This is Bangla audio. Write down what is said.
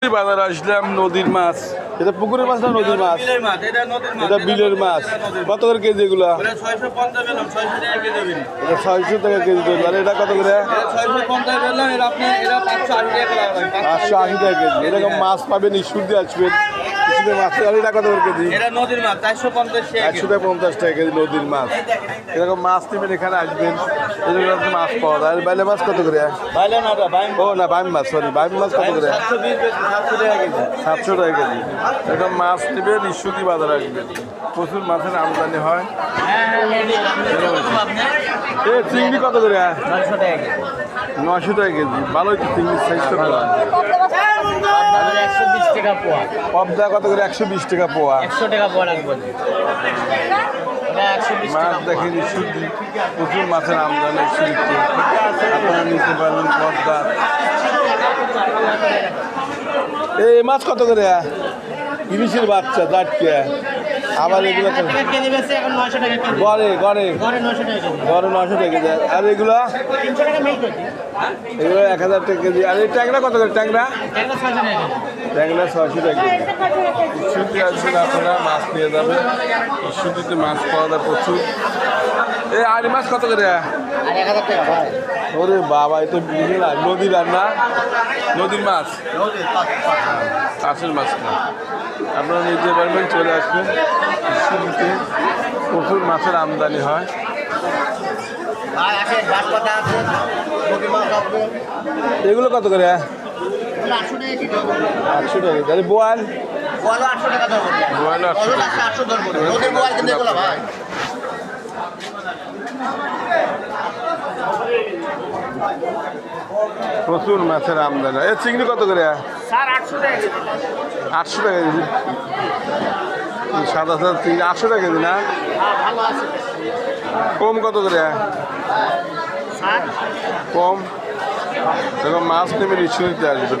বাজার আসলাম নদীর মাছ। এটা পুকুরের মাছ না নদীর মাছ? এটা বিলের মাছ। কত করে কেজি এগুলা? এটা 600 টাকা কেজি ধরবে। আর এটা কত করে? 580 টাকা কেজি। এরকম মাছ পাবেন, ঈশ্বর দিয়ে আসবেন। মাছ আর এটা কত করে কেজি? এটা নদীর মাছ 450 টাকা কেজি নদীর মাছ। এরকম মাছ নেবেন, এখানে আসবেন, এরকম মাছ পাওয়া যায়। আর বাইলে মাছ কত করে? ও না, বাইম মাছ, সরি, বাইম মাছ কত করে? 700 টাকা কেজি। এরকম মাছ নেবেন, ঈশ্বরদী বাজার আসবেন, প্রচুর মাছের আমদানি হয়। এ চিংড়ি কত করে? 900 টাকা কেজি। ভালোই তো চিংড়ির সাইজটা। 120 টাকা পোয়া। পবদা কত করে? 120 টাকা পোয়া। 100 টাকা পোয়া লাগবে। মাছ দেখেন, ঈশ্বরদী প্রচুর মাছের আমদানি ঈশ্বরদীতে। আপনারা নিতে পারবেন পদ্মা। এই মাছ কত করে? ইলিশের বাচ্চা চারটে। আবার এগুলো গড়ে 900 টাকা কেজি। আর এগুলো 1000 টাকা কেজি। আর এই ট্যাংরা কত করে? ট্যাংরা 600 টাকা কেজি। ঈশ্বরদী আসবেন, আপনারা মাছ পেয়ে যাবেন। ঈশ্বরদীতে মাছ পাওয়া যায় প্রচুর। এই আড়ি মাছ কত করে? ওরে বাবা, এ তো নদীর আর না, নদীর মাছ, চাষের মাছ না। আপনারা নিতে পারবেন, চলে আসবেন। ঈশ্বরদীতে প্রচুর মাছের আমদানি হয়। এগুলো কত করে? 800 টাকা। তাহলে বোয়াল? বোয়াল 800 টাকা। প্রচুর মাছের আমদানি। এ চিংড়ি কত করে? 800 টাকা কেজি। সাদা সাদা চিংড়ি 800 টাকা কেজি না? কম কত করে? কম। এরকম মাছ নেবেন, ঈশ্বরদীতে আসবে।